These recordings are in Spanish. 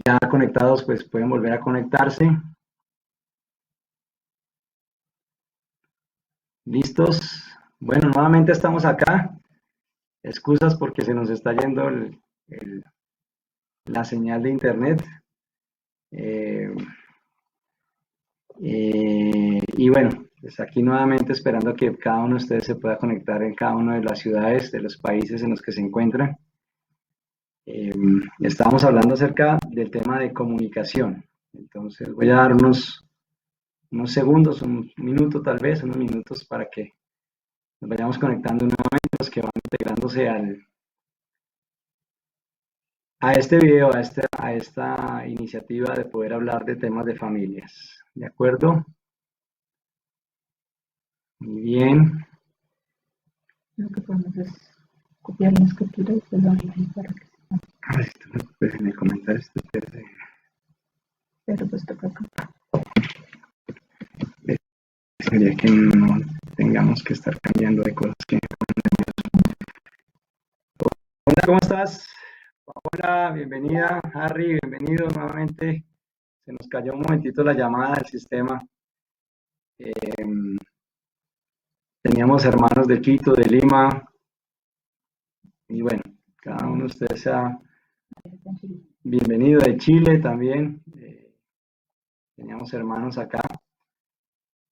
ya conectados, pues pueden volver a conectarse. ¿Listos? Bueno, nuevamente estamos acá. Excusas porque se nos está yendo la señal de internet. Y bueno, pues aquí nuevamente esperando que cada uno de ustedes se pueda conectar en cada una de las ciudades, de los países en los que se encuentran. Estábamos hablando acerca del tema de comunicación. Entonces voy a dar unos segundos, un minuto tal vez, unos minutos para que nos vayamos conectando nuevamente los que van integrándose a este video, a esta iniciativa de poder hablar de temas de familias. ¿De acuerdo? Muy bien. Lo que podemos es copiar la escritura y pegarla ahí para que Pues en el comentario pero pues toca acá. Sería que no tengamos que estar cambiando de cosas que... Hola, ¿cómo estás? Hola, bienvenida, Harry, bienvenido nuevamente. Se nos cayó un momentito la llamada del sistema. Teníamos hermanos de Quito, de Lima, y bueno, cada uno de ustedes sea bienvenido de Chile también. Teníamos hermanos acá.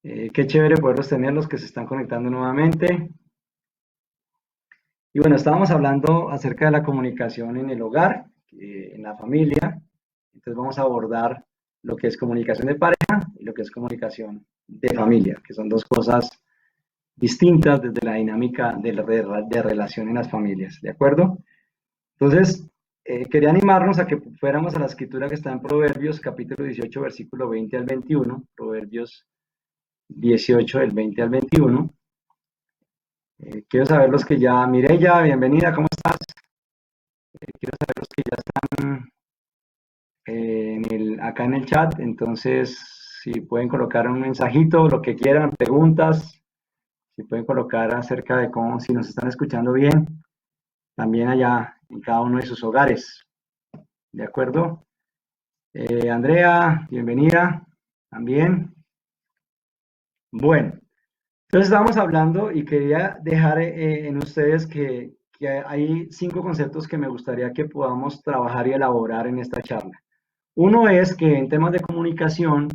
Qué chévere poderlos tener, los que se están conectando nuevamente. Y bueno, estábamos hablando acerca de la comunicación en el hogar, en la familia. Entonces vamos a abordar lo que es comunicación de pareja y lo que es comunicación de familia, que son dos cosas distintas desde la dinámica de relación en las familias, ¿de acuerdo? Entonces, quería animarnos a que fuéramos a la escritura que está en Proverbios, capítulo 18, versículo 20 al 21, Proverbios 18, del 20 al 21. Quiero saber los que ya, Mireya, bienvenida, ¿cómo estás? Quiero saber los que ya están acá en el chat, entonces si pueden colocar un mensajito, lo que quieran, preguntas, si pueden colocar acerca de cómo, si nos están escuchando bien, también allá en cada uno de sus hogares, ¿de acuerdo? Andrea, bienvenida, también. Bueno, entonces estábamos hablando y quería dejar en ustedes que hay 5 conceptos que me gustaría que podamos trabajar y elaborar en esta charla. Uno es que en temas de comunicación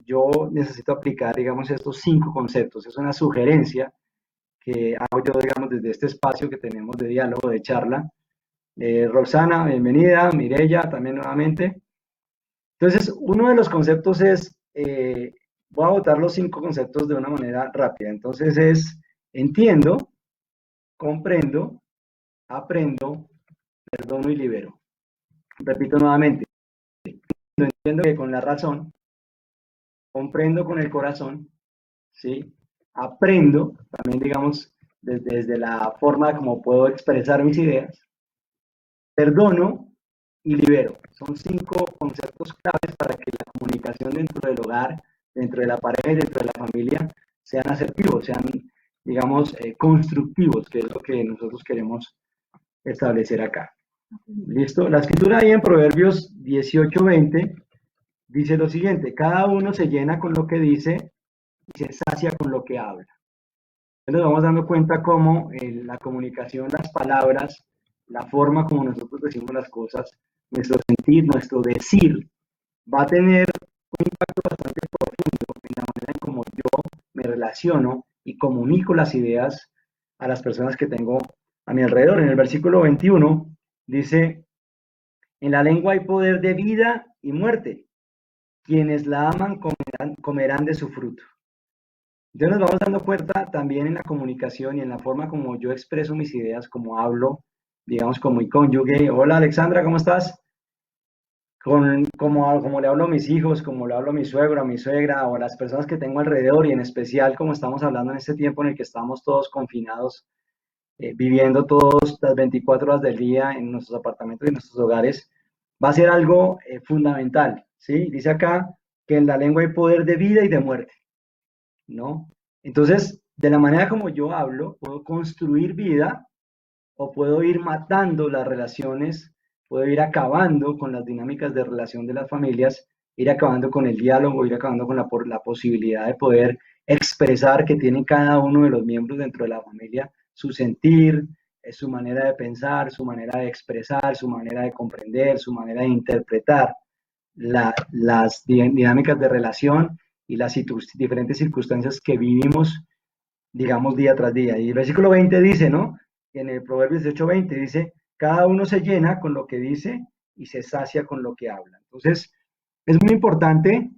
yo necesito aplicar, digamos, estos 5 conceptos. Es una sugerencia que hago yo, digamos, desde este espacio que tenemos de diálogo, de charla. Roxana, bienvenida. Mireya, también nuevamente. Entonces, uno de los conceptos es, voy a botar los 5 conceptos de una manera rápida. Entonces es, entiendo, comprendo, aprendo, perdono y libero. Repito nuevamente, entiendo que con la razón, comprendo con el corazón, ¿sí? Aprendo, también digamos, desde la forma como puedo expresar mis ideas, perdono y libero. Son 5 conceptos claves para que la comunicación dentro del hogar, dentro de la pareja y dentro de la familia sean asertivos, sean, digamos, constructivos, que es lo que nosotros queremos establecer acá. ¿Listo? La escritura ahí en Proverbios 18:20 dice lo siguiente: cada uno se llena con lo que dice y se sacia con lo que habla. Entonces nos vamos dando cuenta cómo la comunicación, las palabras, la forma como nosotros decimos las cosas, nuestro sentir, nuestro decir, va a tener un impacto bastante profundo en la manera en cómo yo me relaciono y comunico las ideas a las personas que tengo a mi alrededor. En el versículo 21 dice: en la lengua hay poder de vida y muerte. Quienes la aman comerán de su fruto. Entonces nos vamos dando cuenta también en la comunicación y en la forma como yo expreso mis ideas, como hablo, digamos, como mi cónyuge. Hola Alexandra, ¿cómo estás? Como le hablo a mis hijos, como le hablo a mi suegro, a mi suegra o a las personas que tengo alrededor, y en especial como estamos hablando en este tiempo en el que estamos todos confinados, viviendo todas las 24 horas del día en nuestros apartamentos y en nuestros hogares, va a ser algo fundamental, ¿sí? Dice acá que en la lengua hay poder de vida y de muerte, ¿no? Entonces, de la manera como yo hablo, puedo construir vida o puedo ir matando las relaciones puede ir acabando con las dinámicas de relación de las familias, ir acabando con el diálogo, ir acabando con la posibilidad de poder expresar que tiene cada uno de los miembros dentro de la familia su sentir, su manera de pensar, su manera de expresar, su manera de comprender, su manera de interpretar las dinámicas de relación y las diferentes circunstancias que vivimos, digamos, día tras día. Y el versículo 20 dice, ¿no? En el Proverbios 18:20 dice, cada uno se llena con lo que dice y se sacia con lo que habla. Entonces, es muy importante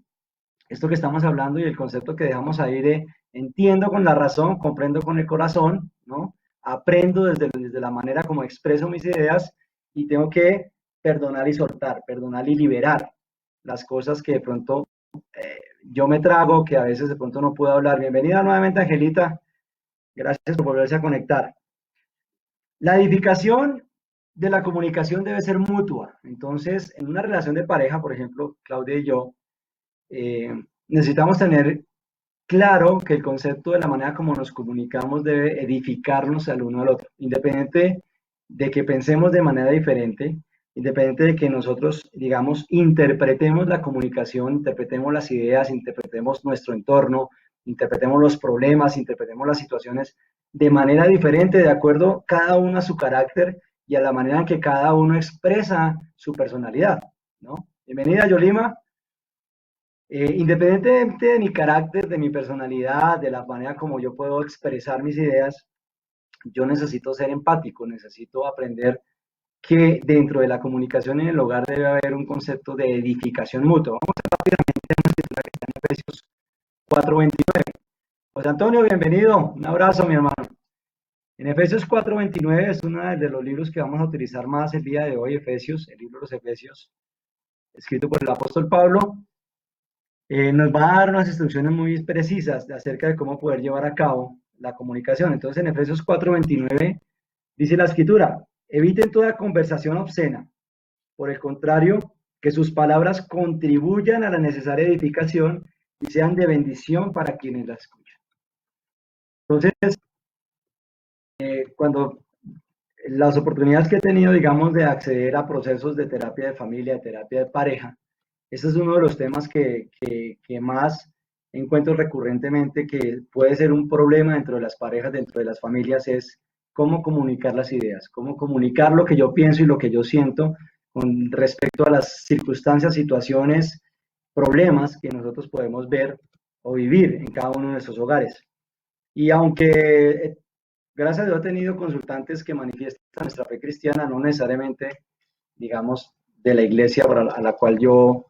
esto que estamos hablando y el concepto que dejamos ahí de entiendo con la razón, comprendo con el corazón, ¿no? Aprendo desde la manera como expreso mis ideas y tengo que perdonar y soltar, perdonar y liberar las cosas que de pronto yo me trago, que a veces de pronto no puedo hablar. Bienvenida nuevamente, Angelita. Gracias por volverse a conectar. La edificación de la comunicación debe ser mutua. Entonces, en una relación de pareja, por ejemplo, Claudia y yo, necesitamos tener claro que el concepto de la manera como nos comunicamos debe edificarnos al uno al otro, independiente de que pensemos de manera diferente, independiente de que nosotros, digamos, interpretemos la comunicación, interpretemos las ideas, interpretemos nuestro entorno, interpretemos los problemas, interpretemos las situaciones de manera diferente, de acuerdo cada uno a su carácter y a la manera en que cada uno expresa su personalidad, ¿no? Bienvenida, Yolima. Independientemente de mi carácter, de mi personalidad, de la manera como yo puedo expresar mis ideas, yo necesito ser empático, necesito aprender que dentro de la comunicación en el hogar debe haber un concepto de edificación mutua. Vamos a ver rápidamente una escritura que está en Efesios 4:29. José Antonio, bienvenido, un abrazo, mi hermano. En Efesios 4:29 es uno de los libros que vamos a utilizar más el día de hoy, Efesios, el libro de los Efesios, escrito por el apóstol Pablo. Nos va a dar unas instrucciones muy precisas acerca de cómo poder llevar a cabo la comunicación. Entonces, en Efesios 4:29 dice la escritura, eviten toda conversación obscena. Por el contrario, que sus palabras contribuyan a la necesaria edificación y sean de bendición para quienes la escuchan. Entonces, cuando las oportunidades que he tenido, digamos, de acceder a procesos de terapia de familia, de terapia de pareja, ese es uno de los temas que más encuentro recurrentemente que puede ser un problema dentro de las parejas, dentro de las familias, es cómo comunicar las ideas, cómo comunicar lo que yo pienso y lo que yo siento con respecto a las circunstancias, situaciones, problemas que nosotros podemos ver o vivir en cada uno de nuestros hogares. Y aunque, gracias a Dios, he tenido consultantes que manifiestan nuestra fe cristiana, no necesariamente, digamos, de la iglesia a la cual yo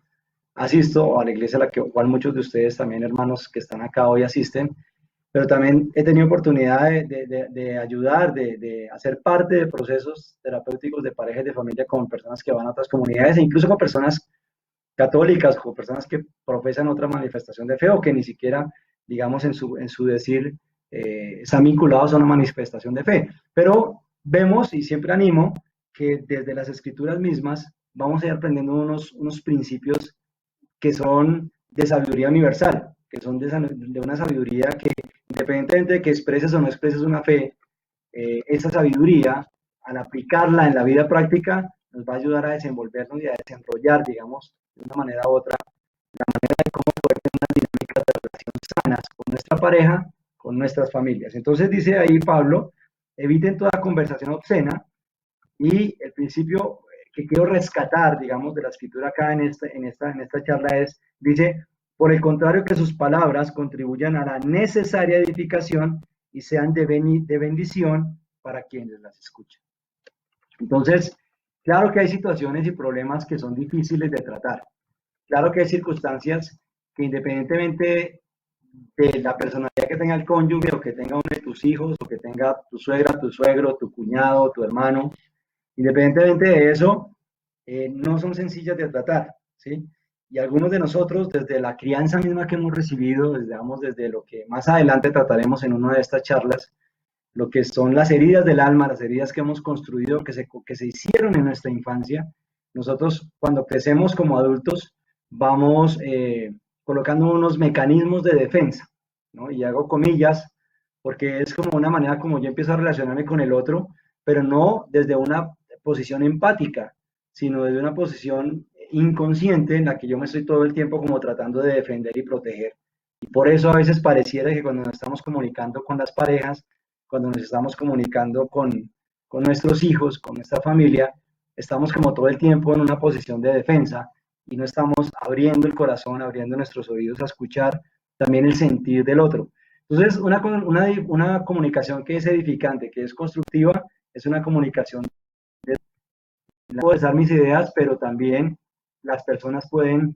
asisto, o a la iglesia a la cual muchos de ustedes también, hermanos que están acá hoy, asisten, pero también he tenido oportunidad de ayudar, de hacer parte de procesos terapéuticos de parejas de familia con personas que van a otras comunidades e incluso con personas católicas, con personas que profesan otra manifestación de fe o que ni siquiera, digamos, en su decir, están vinculados a una manifestación de fe. Pero vemos, y siempre animo, que desde las escrituras mismas vamos a ir aprendiendo unos principios que son de sabiduría universal, que son de una sabiduría que, independientemente de que expreses o no expreses una fe, esa sabiduría, al aplicarla en la vida práctica, nos va a ayudar a desenvolvernos y a desarrollar, digamos, de una manera u otra, la manera de cómo poder tener unas dinámicas de relación sanas con nuestra pareja, con nuestras familias. Entonces dice ahí Pablo, eviten toda conversación obscena, y el principio que quiero rescatar, digamos, de la escritura acá en esta charla es, dice, por el contrario, que sus palabras contribuyan a la necesaria edificación y sean de bendición para quienes las escuchan. Entonces, claro que hay situaciones y problemas que son difíciles de tratar. Claro que hay circunstancias que independientemente de la personalidad que tenga el cónyuge o que tenga uno de tus hijos o que tenga tu suegra, tu suegro, tu cuñado, tu hermano, independientemente de eso, no son sencillas de tratar, ¿sí? Y algunos de nosotros, desde la crianza misma que hemos recibido, desde lo que más adelante trataremos en una de estas charlas, lo que son las heridas del alma, las heridas que hemos construido, que se hicieron en nuestra infancia, nosotros cuando crecemos como adultos vamos colocando unos mecanismos de defensa, ¿no? Y hago comillas, porque es como una manera como yo empiezo a relacionarme con el otro, pero no desde una posición empática, sino desde una posición inconsciente en la que yo me estoy todo el tiempo como tratando de defender y proteger. Y por eso a veces pareciera que cuando nos estamos comunicando con las parejas, cuando nos estamos comunicando con nuestros hijos, con nuestra familia, estamos como todo el tiempo en una posición de defensa y no estamos abriendo el corazón, abriendo nuestros oídos a escuchar también el sentir del otro. Entonces, una comunicación que es edificante, que es constructiva, es una comunicación de puedo expresar mis ideas, pero también las personas pueden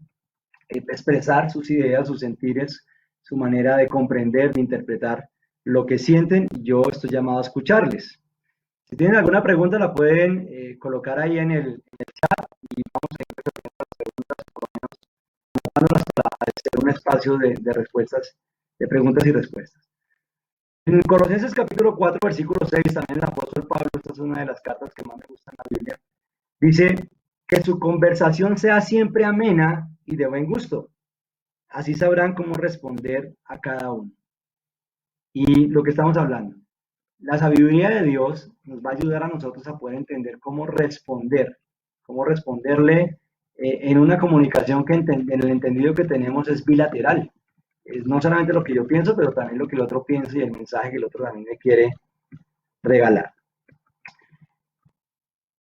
expresar sus ideas, sus sentires, su manera de comprender, de interpretar lo que sienten y yo estoy llamado a escucharles. Si tienen alguna pregunta la pueden colocar ahí en el chat y vamos a ir resolviendo las preguntas, por lo menos para hacer un espacio de respuestas, de preguntas y respuestas. En Colosenses capítulo 4, versículo 6, también el apóstol Pablo, esta es una de las cartas que más me gustan en la Biblia, dice que su conversación sea siempre amena y de buen gusto. Así sabrán cómo responder a cada uno. Y lo que estamos hablando, la sabiduría de Dios nos va a ayudar a nosotros a poder entender cómo responderle en una comunicación que en el entendido que tenemos es bilateral. Es no solamente lo que yo pienso, pero también lo que el otro piensa y el mensaje que el otro también me quiere regalar.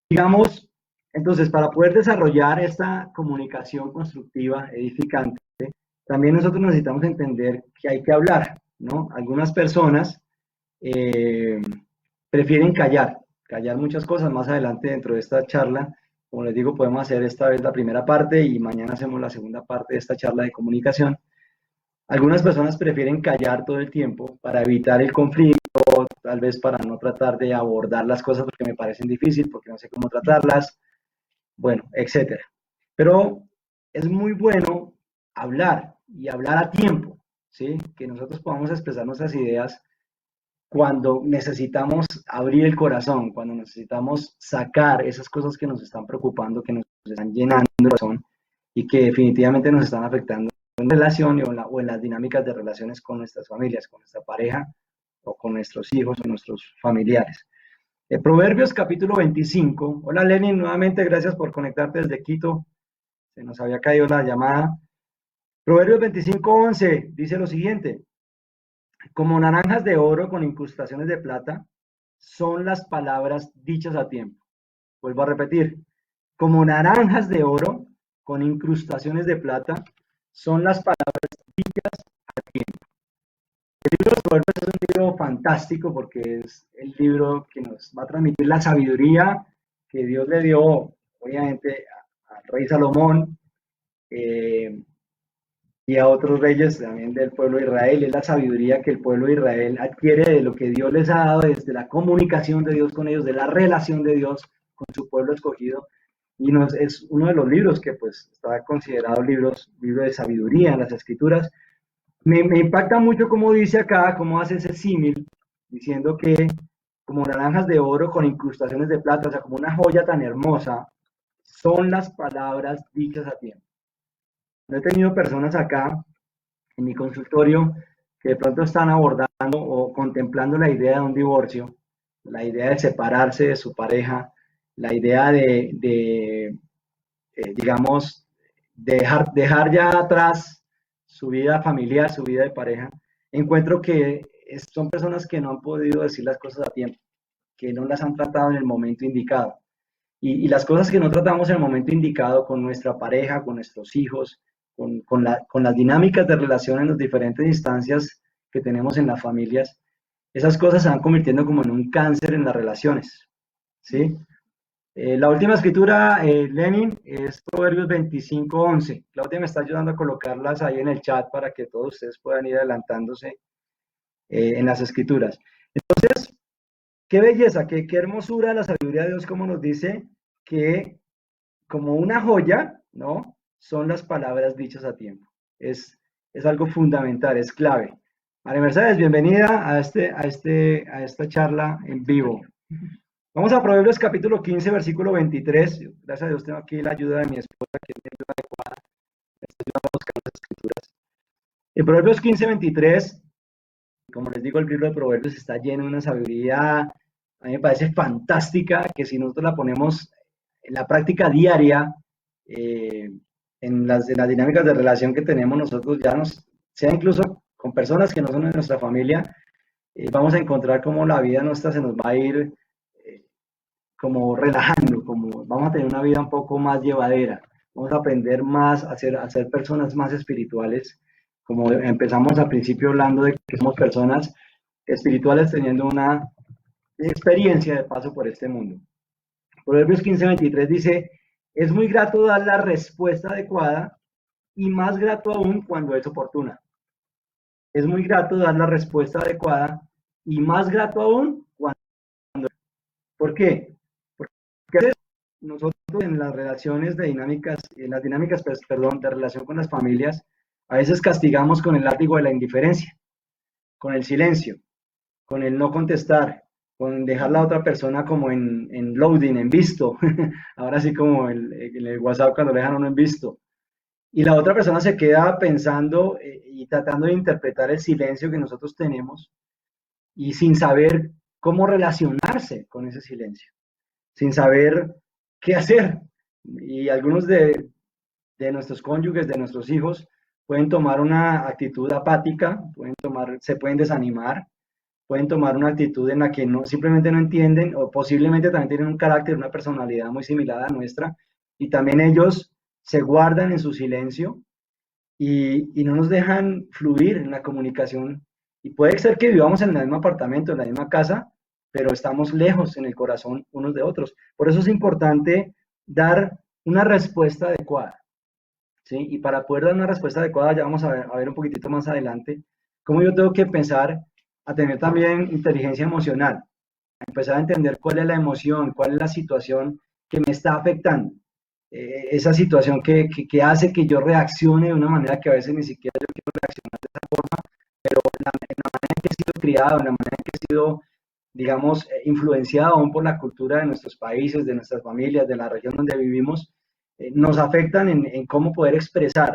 Digamos, entonces, para poder desarrollar esta comunicación constructiva, edificante, también nosotros necesitamos entender que hay que hablar, ¿no? Algunas personas prefieren callar muchas cosas. Más adelante dentro de esta charla, como les digo, podemos hacer esta vez la primera parte y mañana hacemos la segunda parte de esta charla de comunicación. Algunas personas prefieren callar todo el tiempo para evitar el conflicto, tal vez para no tratar de abordar las cosas porque me parecen difíciles, porque no sé cómo tratarlas, bueno, etcétera. Pero es muy bueno hablar y hablar a tiempo, ¿sí? Que nosotros podamos expresar nuestras ideas cuando necesitamos abrir el corazón, cuando necesitamos sacar esas cosas que nos están preocupando, que nos están llenando el corazón y que definitivamente nos están afectando en relación o en las dinámicas de relaciones con nuestras familias, con nuestra pareja o con nuestros hijos o nuestros familiares. Proverbios capítulo 25. Hola Lenin, nuevamente gracias por conectarte desde Quito. Se nos había caído la llamada. Proverbios 25:11 dice lo siguiente: como naranjas de oro con incrustaciones de plata son las palabras dichas a tiempo. Vuelvo a repetir, como naranjas de oro con incrustaciones de plata son las palabras dichas a tiempo. El libro de los Proverbios es un libro fantástico porque es el libro que nos va a transmitir la sabiduría que Dios le dio, obviamente, al rey Salomón y a otros reyes también del pueblo de Israel. Es la sabiduría que el pueblo de Israel adquiere de lo que Dios les ha dado, desde la comunicación de Dios con ellos, de la relación de Dios con su pueblo escogido. Y es uno de los libros que pues está considerado libro de sabiduría en las escrituras. Me impacta mucho cómo dice acá, cómo hace ese símil, diciendo que como naranjas de oro con incrustaciones de plata, o sea, como una joya tan hermosa, son las palabras dichas a tiempo. Yo he tenido personas acá en mi consultorio que de pronto están abordando o contemplando la idea de un divorcio, la idea de separarse de su pareja, la idea digamos, dejar ya atrás su vida familiar, su vida de pareja. Encuentro que son personas que no han podido decir las cosas a tiempo, que no las han tratado en el momento indicado. Y las cosas que no tratamos en el momento indicado con nuestra pareja, con nuestros hijos, con las dinámicas de relación en las diferentes instancias que tenemos en las familias, esas cosas se van convirtiendo como en un cáncer en las relaciones, ¿sí? La última escritura, Lenin, es Proverbios 25:11. Claudia me está ayudando a colocarlas ahí en el chat para que todos ustedes puedan ir adelantándose en las escrituras. Entonces, qué belleza, qué hermosura la sabiduría de Dios, como nos dice que como una joya, ¿no? Son las palabras dichas a tiempo. Es algo fundamental, es clave. María Mercedes, bienvenida a esta charla en vivo. Vamos a Proverbios capítulo 15, versículo 23. Gracias a Dios tengo aquí la ayuda de mi esposa, que es mi ayuda adecuada. Me está ayudando a buscar las escrituras. En Proverbios 15, 23, como les digo, el libro de Proverbios está lleno de una sabiduría, a mí me parece fantástica, que si nosotros la ponemos en la práctica diaria, en las dinámicas de relación que tenemos nosotros, sea incluso con personas que no son de nuestra familia, vamos a encontrar cómo la vida nuestra se nos va a ir como relajando, como vamos a tener una vida un poco más llevadera, vamos a aprender más a ser personas más espirituales, como empezamos al principio hablando de que somos personas espirituales teniendo una experiencia de paso por este mundo. Proverbios 15:23 dice, es muy grato dar la respuesta adecuada y más grato aún cuando es oportuna. Es muy grato dar la respuesta adecuada y más grato aún cuando... ¿Por qué? Porque nosotros en las relaciones de dinámicas, en las dinámicas, perdón, de relación con las familias, a veces castigamos con el látigo de la indiferencia, con el silencio, con el no contestar, con dejar a la otra persona como en loading, en visto, ahora sí como en el WhatsApp cuando le dejan uno en visto, y la otra persona se queda pensando y tratando de interpretar el silencio que nosotros tenemos y sin saber cómo relacionarse con ese silencio, sin saber qué hacer. Y algunos de nuestros cónyuges, de nuestros hijos, pueden tomar una actitud apática, se pueden desanimar, pueden tomar una actitud en la que no, simplemente no entienden o posiblemente también tienen un carácter, una personalidad muy similar a nuestra y también ellos se guardan en su silencio y no nos dejan fluir en la comunicación. Y puede ser que vivamos en el mismo apartamento, en la misma casa, pero estamos lejos en el corazón unos de otros. Por eso es importante dar una respuesta adecuada, ¿sí? Y para poder dar una respuesta adecuada, ya vamos a ver un poquitito más adelante, cómo yo tengo que pensar a tener también inteligencia emocional, a empezar a entender cuál es la emoción, cuál es la situación que me está afectando, esa situación que hace que yo reaccione de una manera que a veces ni siquiera yo quiero reaccionar de esa forma, pero en la manera en que he sido criado, en la manera en que he sido, digamos, influenciado aún por la cultura de nuestros países, de nuestras familias, de la región donde vivimos, nos afectan en cómo poder expresar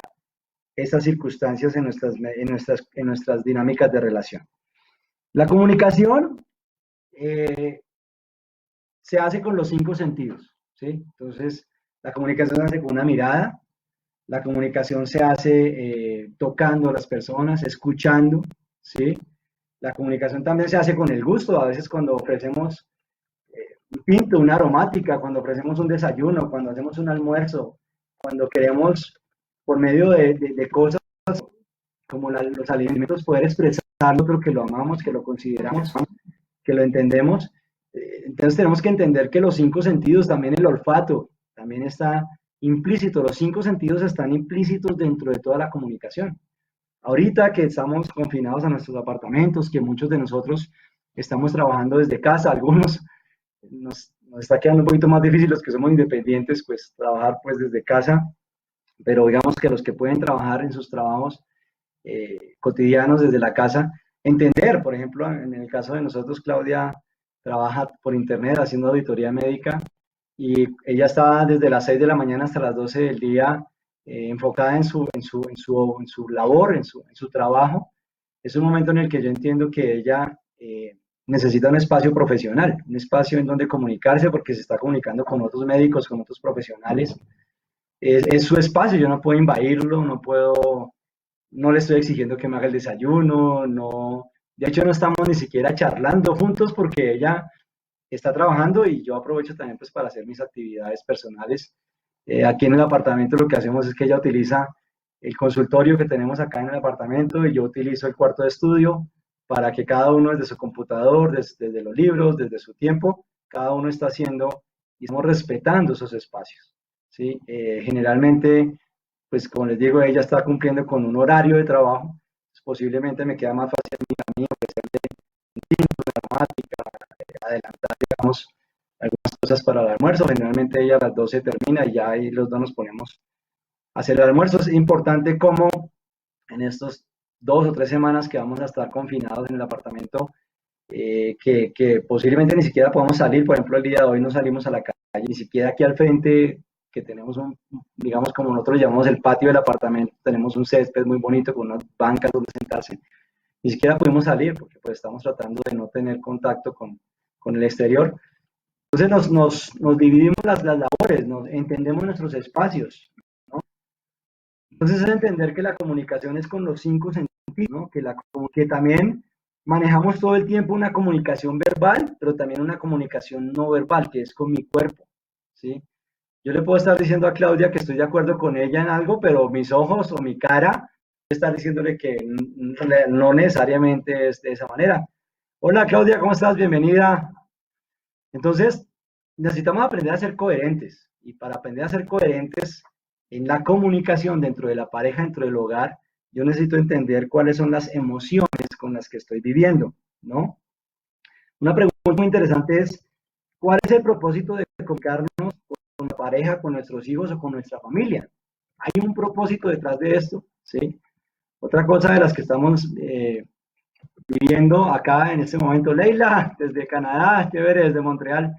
estas circunstancias en nuestras dinámicas de relación. La comunicación se hace con los 5 sentidos, ¿sí? Entonces, la comunicación se hace con una mirada, la comunicación se hace tocando a las personas, escuchando, ¿sí? La comunicación también se hace con el gusto, a veces cuando ofrecemos un pinto, una aromática, cuando ofrecemos un desayuno, cuando hacemos un almuerzo, cuando queremos, por medio de cosas como los alimentos, poder expresar lo que lo amamos, que lo consideramos, que lo entendemos. Entonces tenemos que entender que los 5 sentidos, también el olfato, también está implícito. Los 5 sentidos están implícitos dentro de toda la comunicación. Ahorita que estamos confinados a nuestros apartamentos, que muchos de nosotros estamos trabajando desde casa, algunos nos está quedando un poquito más difícil los que somos independientes, pues trabajar pues desde casa, pero digamos que los que pueden trabajar en sus trabajos cotidianos desde la casa, entender, por ejemplo, en el caso de nosotros, Claudia trabaja por internet haciendo auditoría médica y ella está desde las 6 de la mañana hasta las 12 del día enfocada en su labor, en su trabajo. Es un momento en el que yo entiendo que ella necesita un espacio profesional, un espacio en donde comunicarse porque se está comunicando con otros médicos, con otros profesionales. Es su espacio, yo no puedo invadirlo, no le estoy exigiendo que me haga el desayuno, no, de hecho no estamos ni siquiera charlando juntos porque ella está trabajando y yo aprovecho también pues para hacer mis actividades personales. Aquí en el apartamento lo que hacemos es que ella utiliza el consultorio que tenemos acá en el apartamento y yo utilizo el cuarto de estudio para que cada uno desde su computador, desde los libros, desde su tiempo, cada uno está haciendo y estamos respetando esos espacios, ¿sí? Generalmente, pues como les digo, ella está cumpliendo con un horario de trabajo, pues, posiblemente me queda más fácil a mí ofrecerle un tinto de aromática, adelantar, digamos, algunas cosas para el almuerzo. Generalmente ella a las 12 termina y ya ahí los dos nos ponemos a hacer el almuerzo. Es importante como en estos 2 o 3 semanas que vamos a estar confinados en el apartamento, que posiblemente ni siquiera podamos salir. Por ejemplo, el día de hoy no salimos a la calle, ni siquiera aquí al frente, que tenemos digamos, como nosotros llamamos el patio del apartamento, tenemos un césped muy bonito con unas bancas donde sentarse. Ni siquiera pudimos salir porque pues estamos tratando de no tener contacto con el exterior. Entonces nos dividimos las labores, entendemos nuestros espacios, ¿no? Entonces es entender que la comunicación es con los 5 sentidos, ¿no? Que también manejamos todo el tiempo una comunicación verbal, pero también una comunicación no verbal, que es con mi cuerpo, ¿sí? Yo le puedo estar diciendo a Claudia que estoy de acuerdo con ella en algo, pero mis ojos o mi cara estar diciéndole que no necesariamente es de esa manera. Hola Claudia, ¿cómo estás? Bienvenida. Entonces, necesitamos aprender a ser coherentes. Y para aprender a ser coherentes en la comunicación dentro de la pareja, dentro del hogar, yo necesito entender cuáles son las emociones con las que estoy viviendo, ¿no? Una pregunta muy interesante es, ¿cuál es el propósito de comunicarnos con la pareja, con nuestros hijos o con nuestra familia? ¿Hay un propósito detrás de esto? ¿Sí? Otra cosa de las que estamos viviendo acá en este momento, Leila, desde Canadá, chévere, desde Montreal.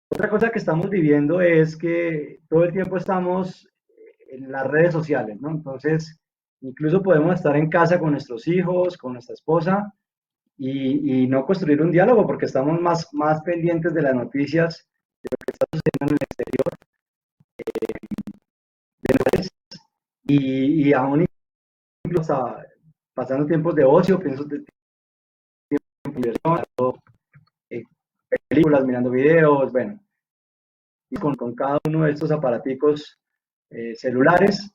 Otra cosa que estamos viviendo es que todo el tiempo estamos en las redes sociales, ¿no? Entonces, incluso podemos estar en casa con nuestros hijos, con nuestra esposa, y no construir un diálogo porque estamos más pendientes de las noticias, de lo que está sucediendo en el exterior, y aún incluso pasando tiempos de ocio, pienso de tiempo de diversión, eh, películas, mirando videos, bueno, y con cada uno de estos aparaticos celulares,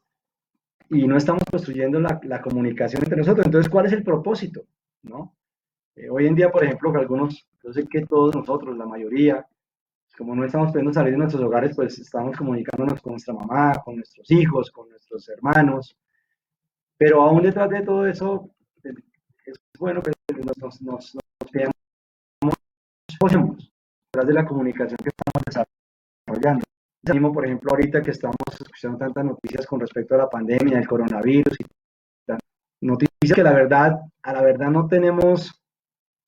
y no estamos construyendo la comunicación entre nosotros. Entonces, ¿cuál es el propósito? ¿No? Hoy en día, por ejemplo, que algunos, yo sé que todos nosotros, la mayoría, como no estamos pudiendo salir de nuestros hogares, pues estamos comunicándonos con nuestra mamá, con nuestros hijos, con nuestros hermanos, pero aún detrás de todo eso, es bueno que nos veamos detrás de la comunicación que estamos desarrollando. Mismo, por ejemplo, ahorita que estamos escuchando tantas noticias con respecto a la pandemia, el coronavirus, y noticias que a la verdad no tenemos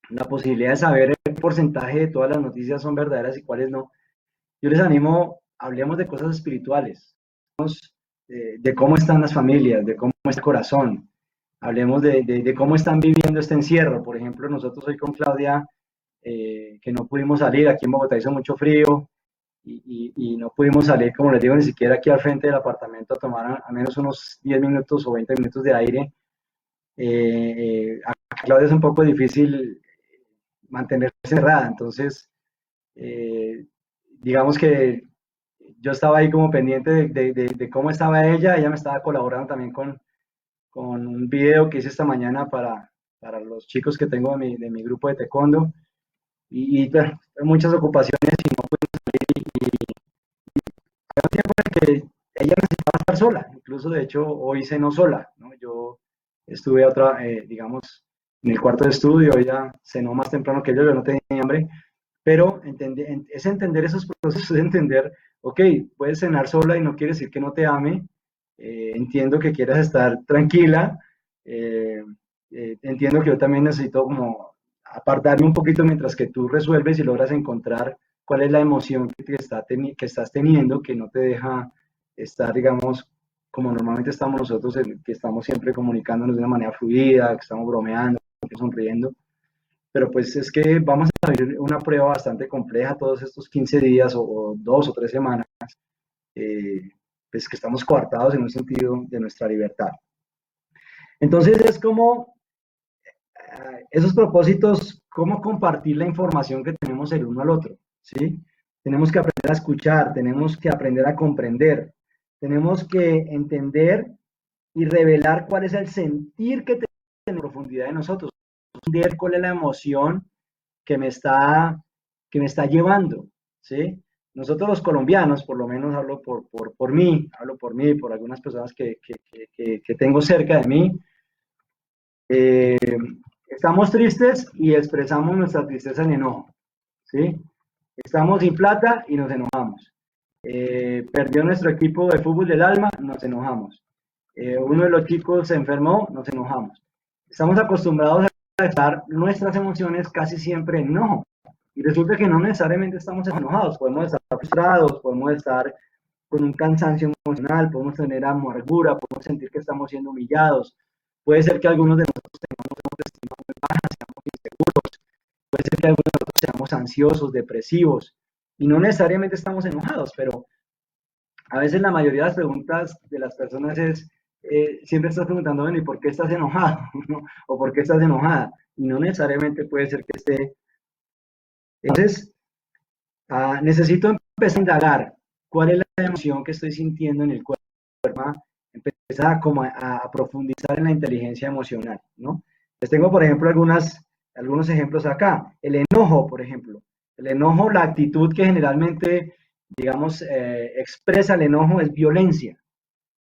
la posibilidad de saber el porcentaje de todas las noticias son verdaderas y cuáles no. Yo les animo, hablemos de cosas espirituales, de cómo están las familias, de cómo es el corazón, hablemos de cómo están viviendo este encierro. Por ejemplo, nosotros hoy con Claudia, que no pudimos salir, aquí en Bogotá hizo mucho frío, y no pudimos salir, como les digo, ni siquiera aquí al frente del apartamento a tomar a menos unos 10 minutos o 20 minutos de aire. A Claudia es un poco difícil mantenerse cerrada, entonces digamos que yo estaba ahí como pendiente de cómo estaba ella me estaba colaborando también con un video que hice esta mañana para los chicos que tengo de mi grupo de taekwondo, y bueno, muchas ocupaciones y no pude salir, y había un tiempo en que ella necesitaba estar sola, incluso de hecho hoy cenó sola, ¿no? Yo estuve digamos, en el cuarto de estudio, ella cenó más temprano que yo no tenía hambre, pero es entender esos procesos, es entender, ok, puedes cenar sola y no quiere decir que no te ame, entiendo que quieras estar tranquila, eh, entiendo que yo también necesito como apartarme un poquito mientras que tú resuelves y logras encontrar cuál es la emoción que estás teniendo, que no te deja estar, digamos, como normalmente estamos nosotros, que estamos siempre comunicándonos de una manera fluida, que estamos bromeando, sonriendo. Pero pues es que vamos a vivir una prueba bastante compleja todos estos 15 días o 2 o 3 semanas, eh, pues que estamos coartados en un sentido de nuestra libertad. Entonces es como esos propósitos, cómo compartir la información que tenemos el uno al otro, ¿sí? Tenemos que aprender a escuchar, tenemos que aprender a comprender, tenemos que entender y revelar cuál es el sentir que tenemos en profundidad de nosotros, entender cuál es la emoción que me está llevando, ¿sí? Nosotros los colombianos, por lo menos hablo por mí, por algunas personas que tengo cerca de mí, eh, estamos tristes y expresamos nuestra tristeza en enojo, ¿sí? Estamos sin plata y nos enojamos. Perdió nuestro equipo de fútbol del alma, nos enojamos. Uno de los chicos se enfermó, nos enojamos. Estamos acostumbrados a expresar nuestras emociones casi siempre en enojo. Y resulta que no necesariamente estamos enojados, podemos estar frustrados, podemos estar con un cansancio emocional, podemos tener amargura, podemos sentir que estamos siendo humillados. Puede ser que algunos de nosotros tengamos una autoestima muy baja, seamos inseguros, puede ser que algunos de nosotros seamos ansiosos, depresivos, y no necesariamente estamos enojados, pero a veces la mayoría de las preguntas de las personas es, siempre estás preguntando, bueno, ¿y por qué estás enojado? ¿No? ¿O por qué estás enojada? Y no necesariamente puede ser que esté. Entonces, necesito empezar a indagar cuál es la emoción que estoy sintiendo en el cuerpo, empezar a profundizar en la inteligencia emocional, ¿no? Les tengo, por ejemplo, algunos ejemplos acá. El enojo, por ejemplo. El enojo, la actitud que generalmente, digamos, expresa el enojo es violencia.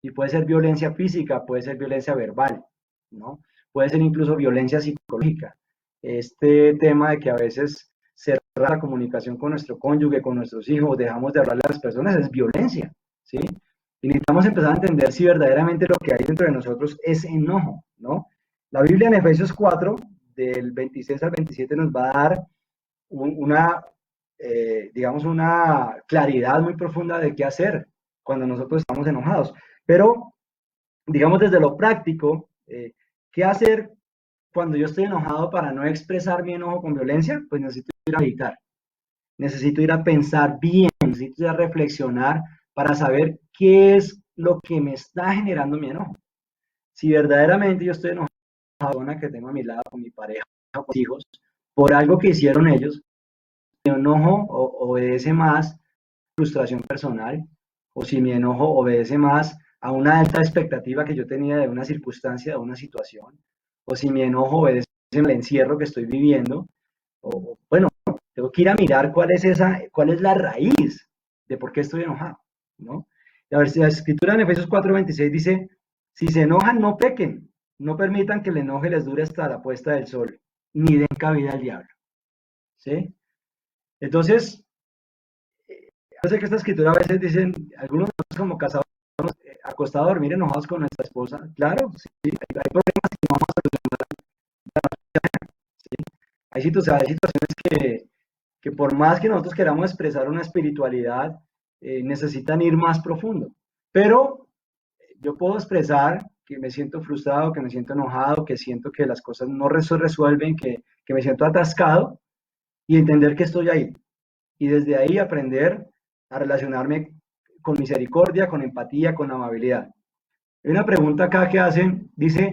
Y puede ser violencia física, puede ser violencia verbal, ¿no? Puede ser incluso violencia psicológica. Este tema de que a veces cerrar la comunicación con nuestro cónyuge, con nuestros hijos, dejamos de hablarle a las personas, es violencia, ¿sí? Y necesitamos empezar a entender si verdaderamente lo que hay dentro de nosotros es enojo, ¿no? La Biblia en Efesios 4, del 26 al 27, nos va a dar digamos, una claridad muy profunda de qué hacer cuando nosotros estamos enojados. Pero, digamos, desde lo práctico, ¿qué hacer cuando yo estoy enojado para no expresar mi enojo con violencia? Pues necesito ir a meditar, necesito ir a pensar bien, necesito ir a reflexionar para saber qué es lo que me está generando mi enojo. Si verdaderamente yo estoy enojado con la persona que tengo a mi lado, con mi pareja, con mis hijos, por algo que hicieron ellos, mi enojo obedece más frustración personal, o si mi enojo obedece más a una alta expectativa que yo tenía de una circunstancia, de una situación, o si mi enojo obedece al encierro que estoy viviendo, o bueno, tengo que ir a mirar cuál es la raíz de por qué estoy enojado, ¿no? A ver, si la escritura en Efesios 4:26 dice, si se enojan, no pequen, no permitan que el enoje les dure hasta la puesta del sol, ni den cabida al diablo, ¿sí? Entonces, yo sé que esta escritura a veces dicen, algunos como casados, acostados a dormir enojados con nuestra esposa. Claro, sí, hay problemas que no vamos a solucionar. ¿Sí? Hay situaciones que por más que nosotros queramos expresar una espiritualidad, necesitan ir más profundo. Pero yo puedo expresar que me siento frustrado, que me siento enojado, que siento que las cosas no se resuelven, que me siento atascado y entender que estoy ahí. Y desde ahí aprender a relacionarme con misericordia, con empatía, con amabilidad. Hay una pregunta acá que hacen, dice,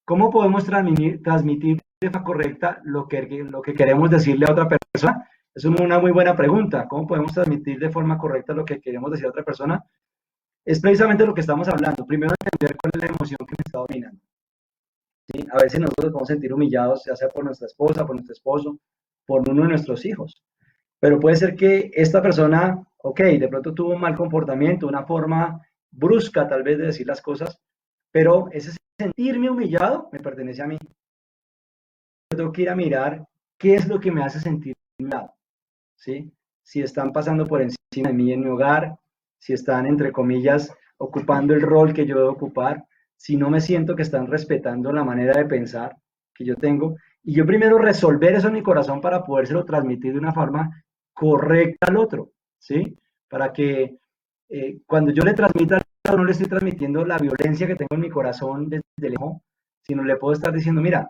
¿cómo podemos transmitir de forma correcta lo que queremos decirle a otra persona? Es una muy buena pregunta. ¿Cómo podemos transmitir de forma correcta lo que queremos decir a otra persona? Es precisamente lo que estamos hablando. Primero, entender cuál es la emoción que me está dominando. ¿Sí? A veces nosotros podemos sentir humillados, ya sea por nuestra esposa, por nuestro esposo, por uno de nuestros hijos. Pero puede ser que esta persona, ok, de pronto tuvo un mal comportamiento, una forma brusca tal vez de decir las cosas, pero ese sentirme humillado me pertenece a mí. Yo tengo que ir a mirar qué es lo que me hace sentir humillado, ¿sí? Si están pasando por encima de mí en mi hogar, si están, entre comillas, ocupando el rol que yo debo ocupar, si no me siento que están respetando la manera de pensar que yo tengo, y yo primero resolver eso en mi corazón para podérselo transmitir de una forma correcta al otro, ¿sí? Para que cuando yo le transmita, no le estoy transmitiendo la violencia que tengo en mi corazón desde lejos, sino le puedo estar diciendo, mira,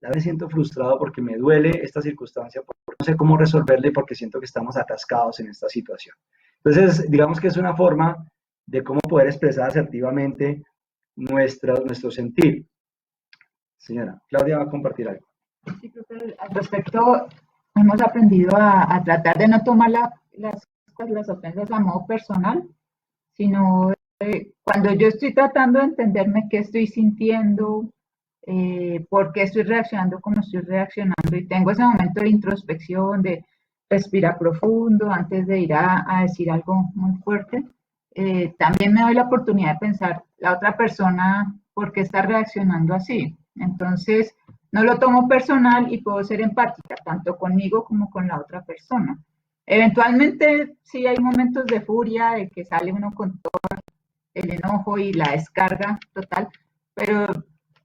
ya me siento frustrado porque me duele esta circunstancia, porque no sé cómo resolverla y porque siento que estamos atascados en esta situación. Entonces, digamos que es una forma de cómo poder expresar asertivamente nuestro sentir. Señora, Claudia va a compartir algo. Sí, creo que al respecto hemos aprendido a tratar de no tomar las ofensas a modo personal, sino cuando yo estoy tratando de entenderme qué estoy sintiendo, por qué estoy reaccionando como estoy reaccionando, y tengo ese momento de introspección, de respirar profundo antes de ir a decir algo muy fuerte, también me doy la oportunidad de pensar la otra persona por qué está reaccionando así. Entonces, no lo tomo personal y puedo ser empática, tanto conmigo como con la otra persona. Eventualmente, sí hay momentos de furia, de que sale uno con todo el enojo y la descarga total, pero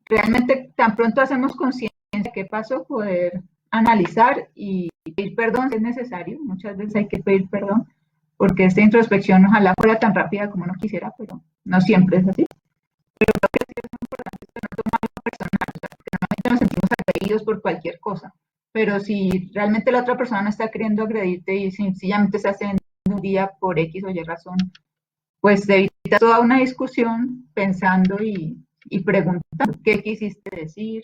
realmente tan pronto hacemos conciencia de qué pasó, poder analizar y pedir perdón si es necesario. Muchas veces hay que pedir perdón, porque esta introspección ojalá fuera tan rápida como uno quisiera, pero no siempre es así. Pero creo que sí es muy importante no tomarlo personal, o sea, porque normalmente nos sentimos agredidos por cualquier cosa. pero si realmente la otra persona no está queriendo agredirte y sencillamente está haciendo un día por X o Y razón, pues se evita toda una discusión pensando y preguntando qué quisiste decir,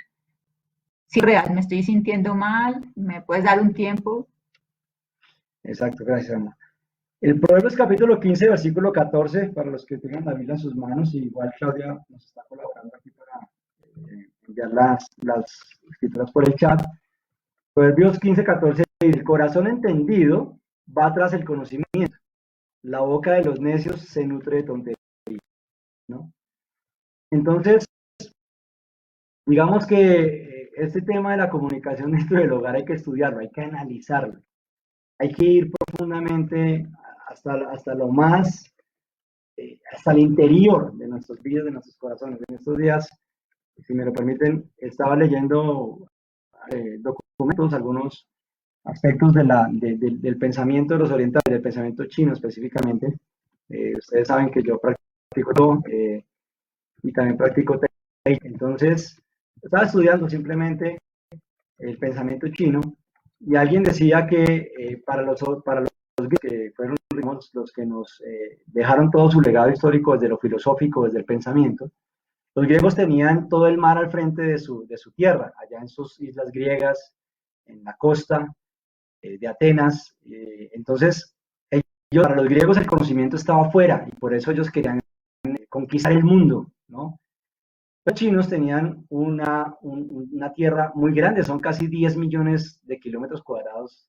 si real me estoy sintiendo mal, me puedes dar un tiempo. Exacto, gracias, Ana. El Proverbios capítulo 15, versículo 14, para los que tengan la Biblia en sus manos, y igual Claudia nos está colaborando aquí para enviar las escrituras por el chat. Proverbios 15, 14 dice, el corazón entendido va tras el conocimiento, la boca de los necios se nutre de tonterías, ¿no? Entonces, digamos que este tema de la comunicación dentro del hogar hay que estudiarlo, hay que analizarlo, hay que ir profundamente hasta lo más, hasta el interior de nuestros vidas, de nuestros corazones. En estos días, si me lo permiten, estaba leyendo documentos, algunos aspectos del pensamiento de los orientales, del pensamiento chino específicamente. Ustedes saben que yo practico todo y también practico Tai. Entonces, estaba estudiando simplemente el pensamiento chino y alguien decía que para los que fueron los que nos dejaron todo su legado histórico desde lo filosófico, desde el pensamiento, los griegos tenían todo el mar al frente de su tierra, allá en sus islas griegas, en la costa de Atenas. Entonces, para los griegos el conocimiento estaba afuera y por eso ellos querían conquistar el mundo, ¿no? Los chinos tenían una tierra muy grande, son casi 10 millones de kilómetros cuadrados,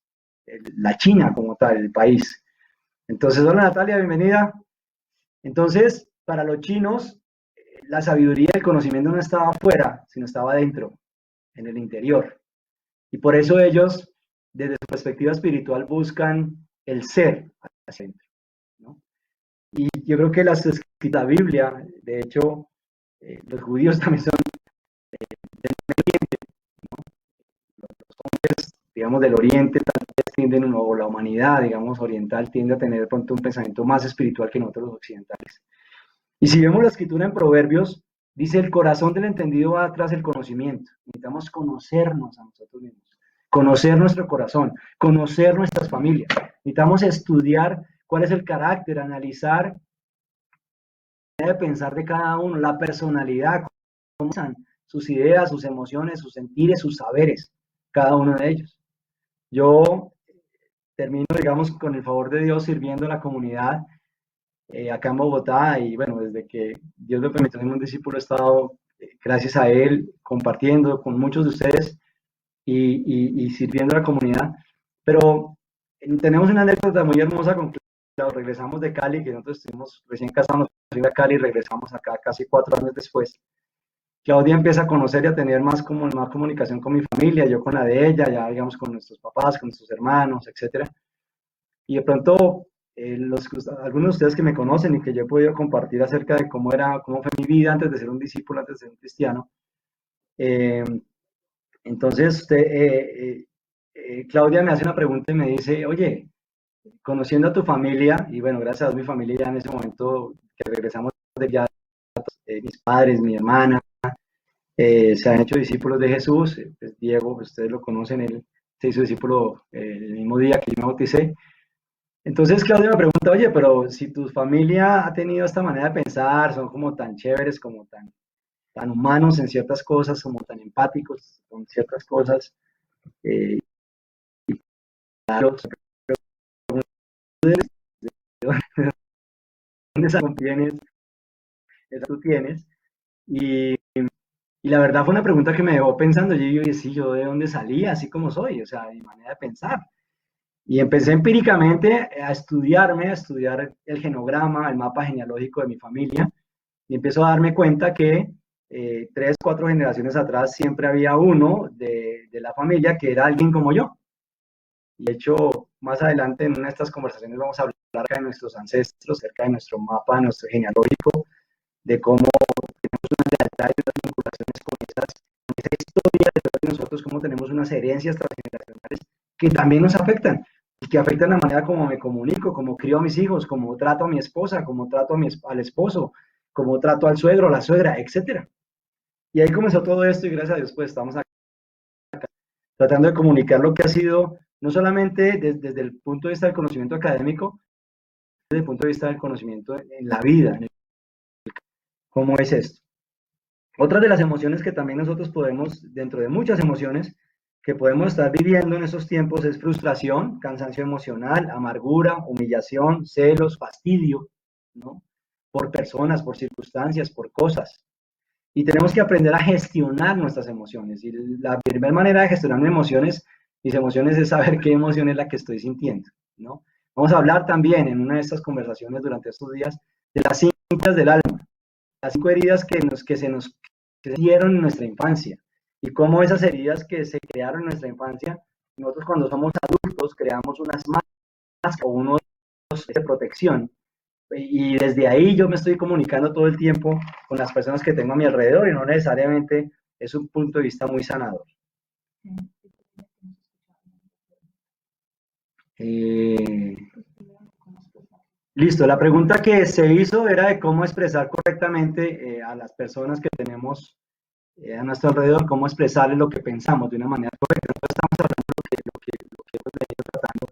la China como tal, el país. Entonces, hola Natalia, bienvenida. Entonces, para los chinos, la sabiduría y el conocimiento no estaba afuera, sino estaba dentro, en el interior. Y por eso ellos, desde su perspectiva espiritual, buscan el ser hacia adentro, ¿no? Y yo creo que la Biblia, de hecho, los judíos también son del Oriente, ¿no? Los hombres, digamos, del Oriente tal vez tienden, o la humanidad, digamos, oriental, tiende a tener de pronto un pensamiento más espiritual que nosotros los occidentales. Y si vemos la escritura en Proverbios, dice, el corazón del entendido va tras el conocimiento. Necesitamos conocernos a nosotros mismos, conocer nuestro corazón, conocer nuestras familias. Necesitamos estudiar cuál es el carácter, analizar de pensar de cada uno, la personalidad, cómo son sus ideas, sus emociones, sus sentires, sus saberes, cada uno de ellos. Yo termino, digamos, con el favor de Dios sirviendo a la comunidad acá en Bogotá y bueno, desde que Dios me permitió ser un discípulo he estado, gracias a Él, compartiendo con muchos de ustedes y sirviendo a la comunidad. Pero tenemos una anécdota muy hermosa con Claudio. Regresamos de Cali, que nosotros estuvimos recién casados, nos a Cali y regresamos acá casi 4 años después. Claudia empieza a conocer y a tener más comunicación con mi familia, yo con la de ella, ya digamos con nuestros papás, con nuestros hermanos, etcétera. Y de pronto, algunos de ustedes que me conocen y que yo he podido compartir acerca de cómo fue mi vida antes de ser un discípulo, antes de ser un cristiano. Eh, entonces, Claudia me hace una pregunta y me dice, oye, conociendo a tu familia, y bueno, gracias a Dios mi familia ya en ese momento que regresamos de ya, mis padres, mi hermana, se han hecho discípulos de Jesús, pues Diego, pues ustedes lo conocen, él se hizo discípulo el mismo día que yo me bauticé. Entonces Claudia me pregunta, oye, pero si tu familia ha tenido esta manera de pensar, son como tan chéveres, como tan humanos en ciertas cosas, como tan empáticos con ciertas cosas, eh, ¿dónde esa tienes, esa tú tienes? Y la verdad fue una pregunta que me dejó pensando, yo dije, sí, yo de dónde salí, así como soy, o sea, mi manera de pensar. Y empecé empíricamente a estudiar el genograma, el mapa genealógico de mi familia, y empiezo a darme cuenta que 3, 4 generaciones atrás siempre había uno de la familia que era alguien como yo. Y de hecho, más adelante en una de estas conversaciones vamos a hablar acerca de nuestros ancestros, acerca de nuestro mapa, nuestro genealógico, de cómo tenemos una lealtad y unas vinculaciones con esa historia de nosotros, cómo tenemos unas herencias transgeneracionales que también nos afectan y que afectan la manera como me comunico, como crío a mis hijos, como trato a mi esposa, como trato al esposo, como trato al suegro, a la suegra, etcétera. Y ahí comenzó todo esto y gracias a Dios pues estamos acá. tratando de comunicar lo que ha sido, no solamente desde el punto de vista del conocimiento académico, desde el punto de vista del conocimiento en la vida, cómo es esto. Otra de las emociones que también nosotros podemos, dentro de muchas emociones que podemos estar viviendo en esos tiempos, es frustración, cansancio emocional, amargura, humillación, celos, fastidio, ¿no? Por personas, por circunstancias, por cosas. Y tenemos que aprender a gestionar nuestras emociones. Y la primera manera de gestionar mis emociones es saber qué emoción es la que estoy sintiendo, ¿no? Vamos a hablar también en una de estas conversaciones durante estos días de las 5 heridas del alma, las 5 heridas que se nos dieron en nuestra infancia y cómo esas heridas que se crearon en nuestra infancia, nosotros cuando somos adultos creamos unas máscaras o unos de protección. Y desde ahí yo me estoy comunicando todo el tiempo con las personas que tengo a mi alrededor y no necesariamente es un punto de vista muy sanador. Listo, la pregunta que se hizo era de cómo expresar correctamente a las personas que tenemos a nuestro alrededor, cómo expresarles lo que pensamos de una manera correcta. Entonces estamos hablando de lo que hemos venido tratando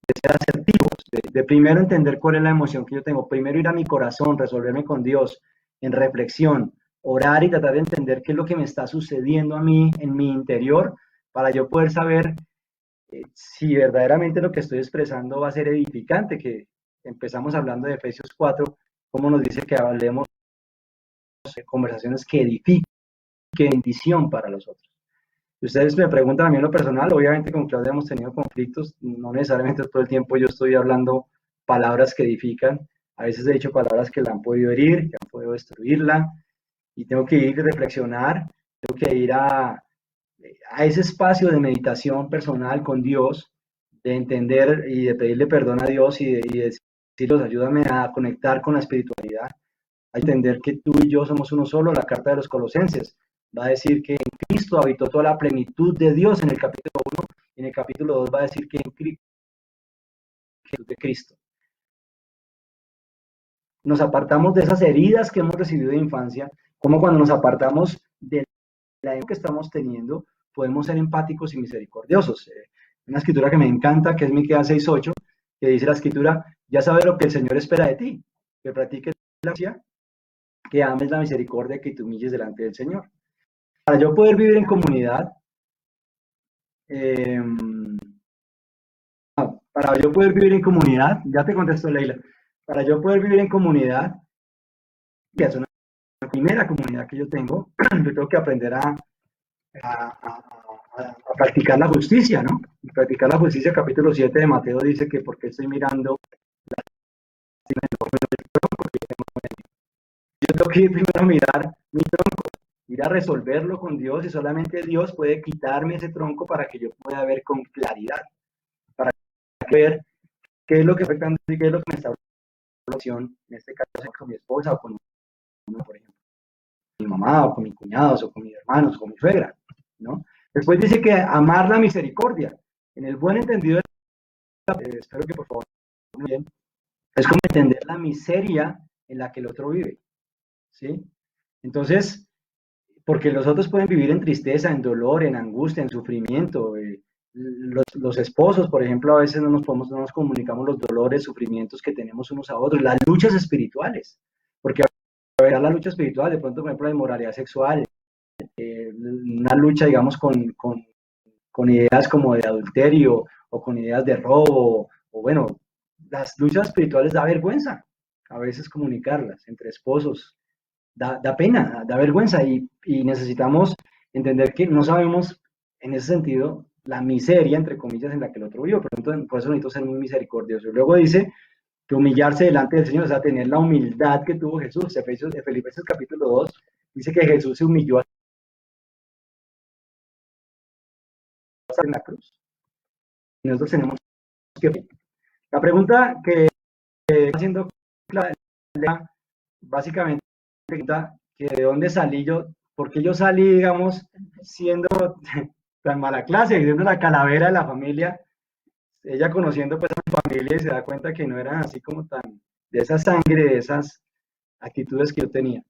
de ser asertivos, de primero entender cuál es la emoción que yo tengo, primero ir a mi corazón, resolverme con Dios en reflexión, orar y tratar de entender qué es lo que me está sucediendo a mí en mi interior para yo poder saber si verdaderamente lo que estoy expresando va a ser edificante, que empezamos hablando de Efesios 4, como nos dice que hablemos de conversaciones que edifiquen, que bendición para los otros. Si ustedes me preguntan a mí en lo personal, obviamente con Claudia hemos tenido conflictos, no necesariamente todo el tiempo yo estoy hablando palabras que edifican, a veces he dicho palabras que la han podido herir, que han podido destruirla, y tengo que ir a reflexionar, tengo que ir a ese espacio de meditación personal con Dios, de entender y de pedirle perdón a Dios y de decirles, ayúdame a conectar con la espiritualidad, a entender que tú y yo somos uno solo. La carta de los Colosenses va a decir que en Cristo habitó toda la plenitud de Dios en el capítulo 1, y en el capítulo 2 va a decir que en Cristo, de Cristo. Nos apartamos de esas heridas que hemos recibido de infancia, como cuando nos apartamos de la que estamos teniendo, podemos ser empáticos y misericordiosos. Una escritura que me encanta, que es Miqueas 6:8, que dice la escritura, ya sabes lo que el Señor espera de ti, que practiques la justicia, que ames la misericordia, que te humilles delante del Señor. Para yo poder vivir en comunidad, ya te contesto, Leila, para yo poder vivir en comunidad, que es una primera comunidad que yo tengo, yo tengo que aprender a practicar la justicia, ¿no? Y practicar la justicia, capítulo 7 de Mateo dice que porque estoy mirando la yo tengo que ir primero a mirar mi tronco, ir a resolverlo con Dios, y solamente Dios puede quitarme ese tronco para que yo pueda ver con claridad, para ver qué es lo que afecta y qué es lo que me está relación, en este caso con mi esposa o con uno, por ejemplo, mi mamá o con mis cuñados o con mis hermanos o con mi suegra, ¿no? Después dice que amar la misericordia, en el buen entendido, espero que por favor, bien, es como entender la miseria en la que el otro vive, ¿sí? Entonces, porque los otros pueden vivir en tristeza, en dolor, en angustia, en sufrimiento. Los esposos, por ejemplo, a veces no nos comunicamos los dolores, sufrimientos que tenemos unos a otros, las luchas espirituales, porque a ver, la lucha espiritual, de pronto, por ejemplo, la inmoralidad sexual, una lucha, digamos, con ideas como de adulterio o con ideas de robo, o bueno, las luchas espirituales da vergüenza a veces comunicarlas entre esposos, da pena, da vergüenza, y necesitamos entender que no sabemos en ese sentido la miseria, entre comillas, en la que el otro vive, por eso necesito ser muy misericordioso. Y luego dice que humillarse delante del Señor, o sea, tener la humildad que tuvo Jesús. Filipenses capítulo 2 dice que Jesús se humilló en la cruz. Y nosotros tenemos que... La pregunta que está haciendo básicamente que de dónde salí yo, porque yo salí, digamos, siendo tan mala clase, siendo la calavera de la familia, ella conociendo pues a mi familia y se da cuenta que no eran así como tan, de esa sangre, de esas actitudes que yo tenía.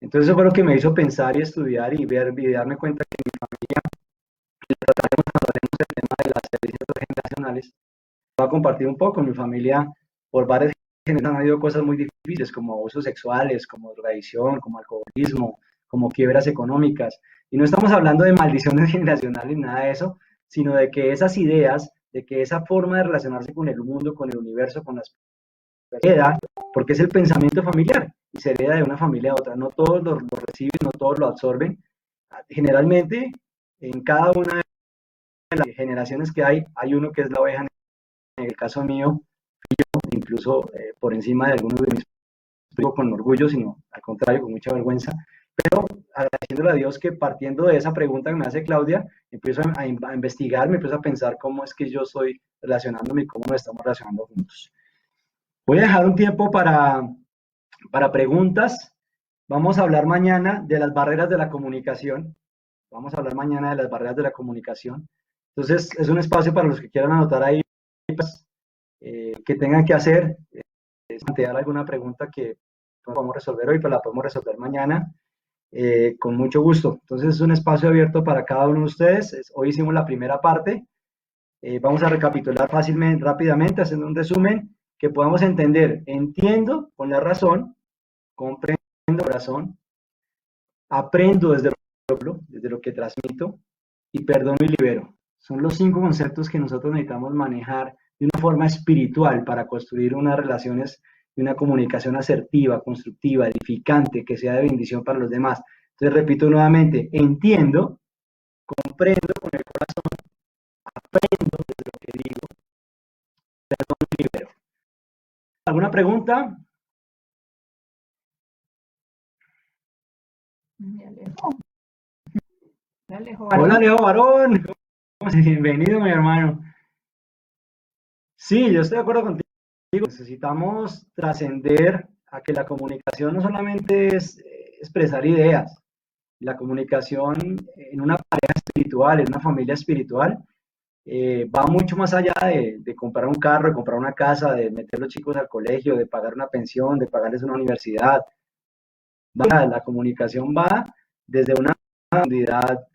Entonces eso fue lo que me hizo pensar y estudiar y ver y darme cuenta que mi familia, generacionales. Voy a compartir un poco. En mi familia, por varias generaciones han habido cosas muy difíciles, como abusos sexuales, como drogadicción, como alcoholismo, como quiebras económicas. Y no estamos hablando de maldiciones generacionales ni nada de eso, sino de que esas ideas, de que esa forma de relacionarse con el mundo, con el universo, con las personas, porque es el pensamiento familiar y se hereda de una familia a otra. No todos lo reciben, no todos lo absorben. Generalmente, en cada una de las generaciones que hay uno que es la oveja negra. En el caso mío, incluso por encima de algunos de mis primos, con orgullo, sino al contrario, con mucha vergüenza. Pero agradeciéndole a Dios que partiendo de esa pregunta que me hace Claudia, empiezo a investigar, me empiezo a pensar cómo es que yo estoy relacionándome y cómo nos estamos relacionando juntos. Voy a dejar un tiempo para preguntas. Vamos a hablar mañana de las barreras de la comunicación. Vamos a hablar mañana de las barreras de la comunicación. Entonces, es un espacio para los que quieran anotar ahí, pues, que tengan que hacer, plantear alguna pregunta que no podemos resolver hoy, pero la podemos resolver mañana, con mucho gusto. Entonces, es un espacio abierto para cada uno de ustedes. Hoy hicimos la primera parte. Vamos a recapitular fácilmente, rápidamente, haciendo un resumen que podamos entender. Entiendo con la razón, comprendo con la razón, aprendo desde lo que transmito y perdono y libero. Son los 5 conceptos que nosotros necesitamos manejar de una forma espiritual para construir unas relaciones y una comunicación asertiva, constructiva, edificante, que sea de bendición para los demás. Entonces, repito nuevamente, entiendo, comprendo con el corazón, aprendo desde lo que digo, perdono y libero. ¿Alguna pregunta? Hola, Leo Barón. Bienvenido, mi hermano. Sí, yo estoy de acuerdo contigo. Necesitamos trascender a que la comunicación no solamente es expresar ideas. La comunicación en una pareja espiritual, en una familia espiritual, va mucho más allá de comprar un carro, de comprar una casa, de meter a los chicos al colegio, de pagar una pensión, de pagarles una universidad. La comunicación va desde una unidad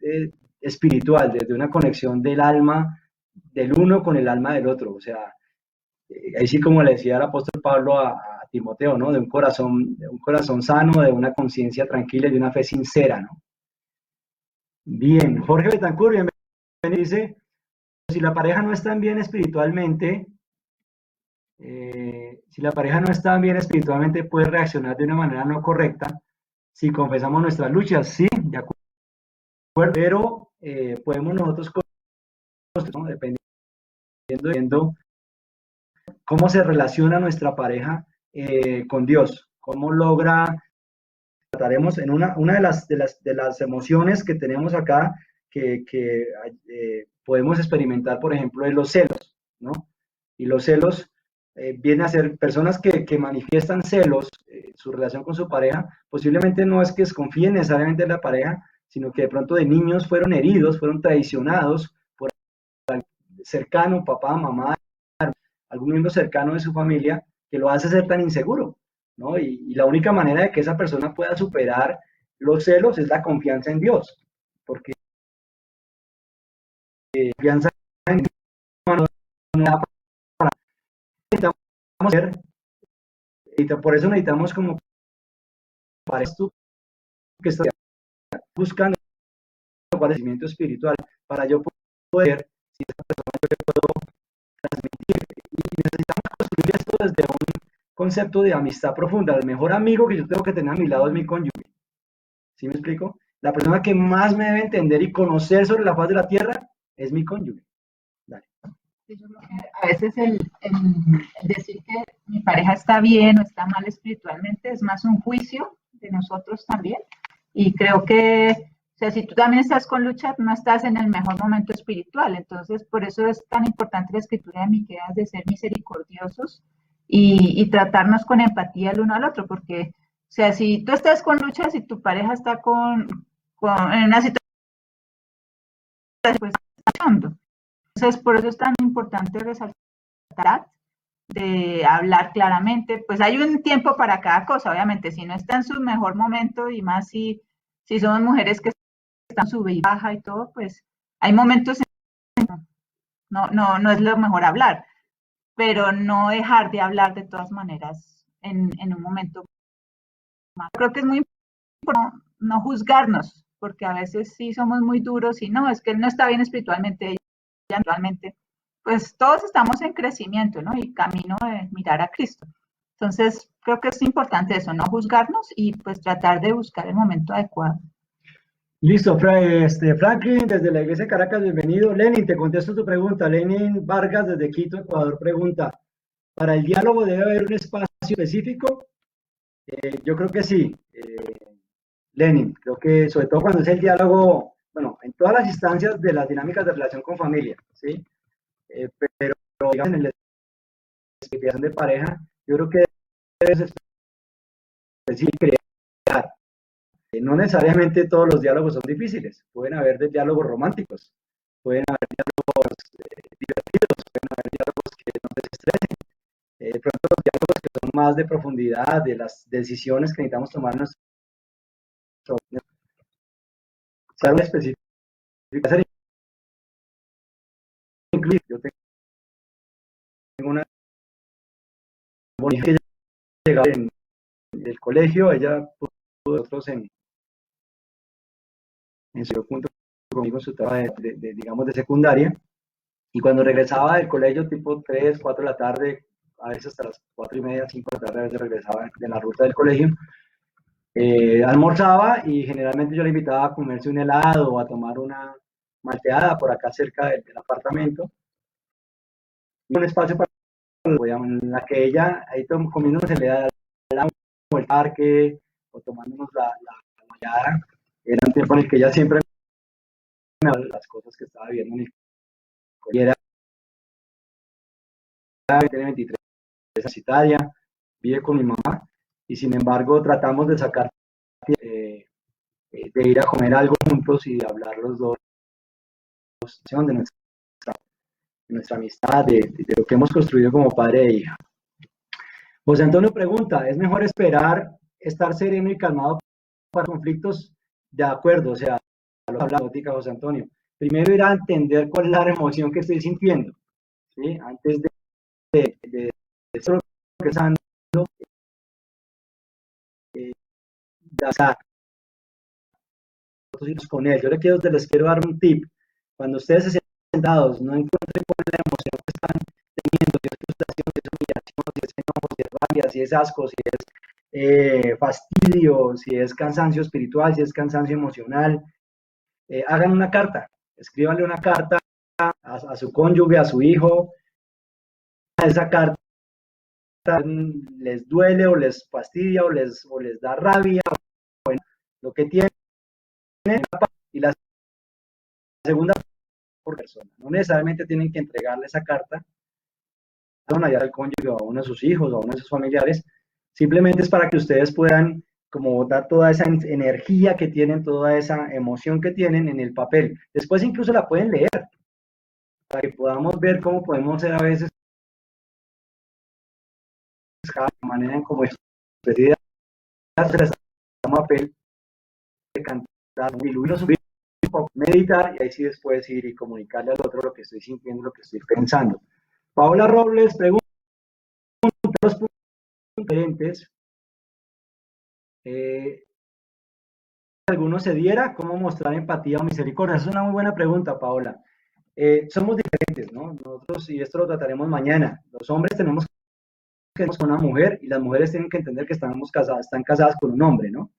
espiritual, desde una conexión del alma del uno con el alma del otro. O sea, ahí sí, como le decía el apóstol Pablo a Timoteo, ¿no? De un corazón sano, de una conciencia tranquila y de una fe sincera, ¿no? Bien, Jorge Betancourt, bienvenido. Dice, si la pareja no está bien espiritualmente, puede reaccionar de una manera no correcta si confesamos nuestras luchas. Sí, de acuerdo, pero podemos nosotros, ¿no? Dependiendo cómo se relaciona nuestra pareja con Dios, cómo logra, trataremos en una de las emociones que tenemos acá, que podemos experimentar, por ejemplo, es los celos, ¿no? Y los celos vienen a ser personas que manifiestan celos en su relación con su pareja, posiblemente no es que desconfíen necesariamente de la pareja, sino que de pronto de niños fueron heridos, fueron traicionados por cercano, papá, mamá, algún miembro cercano de su familia, que lo hace ser tan inseguro, ¿no? Y la única manera de que esa persona pueda superar los celos es la confianza en Dios, porque confianza en Dios no da para necesitamos ser, y por eso necesitamos como para esto que está buscando el conocimiento espiritual, para yo poder, si esa persona yo le puedo transmitir, y necesitamos construir esto desde un concepto de amistad profunda. El mejor amigo que yo tengo que tener a mi lado es mi cónyuge. ¿Sí me explico? La persona que más me debe entender y conocer sobre la faz de la tierra es mi cónyuge. Dale. A veces el decir que mi pareja está bien o está mal espiritualmente es más un juicio de nosotros también. Y creo que, o sea, si tú también estás con lucha, no estás en el mejor momento espiritual. Entonces, por eso es tan importante la escritura de Miqueas de ser misericordiosos y tratarnos con empatía el uno al otro, porque, o sea, si tú estás con lucha, si tu pareja está en una situación, pues, entonces, por eso es tan importante resaltar, de hablar claramente. Pues hay un tiempo para cada cosa, obviamente, si no está en su mejor momento y más si somos mujeres que están sube y baja y todo, pues hay momentos no es lo mejor hablar, pero no dejar de hablar de todas maneras en un momento más. Creo que es muy importante no juzgarnos, porque a veces sí somos muy duros y no, es que él no está bien espiritualmente, ella espiritualmente. Pues todos estamos en crecimiento, ¿no? Y camino de mirar a Cristo. Entonces, creo que es importante eso, no juzgarnos y pues tratar de buscar el momento adecuado. Listo, Franklin, desde la Iglesia de Caracas, bienvenido. Lenin, te contesto tu pregunta. Lenin Vargas, desde Quito, Ecuador, pregunta, ¿para el diálogo debe haber un espacio específico? Yo creo que sí, Lenin. Creo que sobre todo cuando es el diálogo, bueno, en todas las instancias de las dinámicas de relación con familia, ¿sí? Pero digamos en la explicación de pareja, yo creo que debe ser específico. No necesariamente todos los diálogos son difíciles, pueden haber diálogos románticos, pueden haber diálogos divertidos, pueden haber diálogos que nos desestresen, de pronto los diálogos que son más de profundidad, de las decisiones que necesitamos tomar en nuestro ser una específica, ser incluir. Yo tengo una bonita que llegaba en el colegio, ella pudo nosotros en su punto conmigo en su etapa digamos, de secundaria, y cuando regresaba del colegio tipo 3, 4 de la tarde, a veces hasta las 4:30, 5 de la tarde, a veces regresaba de la ruta del colegio, almorzaba y generalmente yo le invitaba a comerse un helado o a tomar una malteada por acá cerca del apartamento, y un espacio para en la que ella, ahí comiéndonos el helado o el parque, o tomándonos la malteada, era un tiempo en el que ella siempre me hablaba de las cosas que estaba viviendo en el colegio. Tiene 23, es universitaria, vive con mi mamá, y sin embargo tratamos de sacar de ir a comer algo juntos y de hablar los dos de nuestra amistad, de lo que hemos construido como padre e hija. José Antonio pregunta, ¿es mejor esperar estar sereno y calmado para conflictos? De acuerdo, o sea, lo hablamos, José Antonio. Primero ir a entender cuál es la emoción que estoy sintiendo, ¿sí? Antes de eso lo que están con él. Yo les quiero dar un tip. Cuando ustedes se sienten sentados, no encuentren cuál es la emoción que están teniendo, si es frustración, si es humillación, si es enojo, si es rabia, si es asco, si es fastidio, si es cansancio espiritual, si es cansancio emocional. Hagan una carta, escríbanle una carta a su cónyuge, a su hijo. Esa carta les duele o les fastidia o les da rabia, bueno, lo que tienen, y la segunda por persona. No necesariamente tienen que entregarle esa carta a al cónyuge, a uno de sus hijos, o a uno de sus familiares. Simplemente es para que ustedes puedan como botar toda esa energía que tienen, toda esa emoción que tienen en el papel. Después incluso la pueden leer, para que podamos ver cómo podemos ser a veces de manera en como expresividad, papel, de cantar, diluirlo, meditar, y ahí sí después ir y comunicarle al otro lo que estoy sintiendo, lo que estoy pensando. Paola Robles pregunta dos puntos diferentes. ¿Alguno se diera? ¿Cómo mostrar empatía o misericordia? Esa es una muy buena pregunta, Paola. Somos diferentes, ¿no? Nosotros, y esto lo trataremos mañana, los hombres tenemos que con una mujer y las mujeres tienen que entender que están casadas con un hombre, ¿no?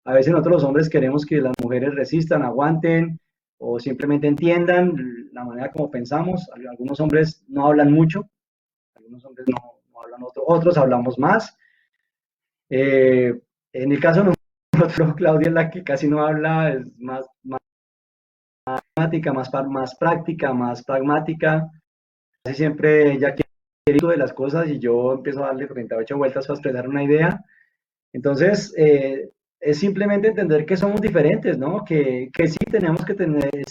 A veces nosotros los hombres queremos que las mujeres resistan, aguanten o simplemente entiendan la manera como pensamos. Algunos hombres no hablan mucho, algunos hombres no hablan, otros hablamos más. En el caso de nosotros, Claudia es la que casi no habla, es más práctica, más práctica, más pragmática. Casi siempre ella quiere de las cosas y yo empiezo a darle 38 vueltas para expresar una idea. Entonces, es simplemente entender que somos diferentes, ¿no? Que sí tenemos que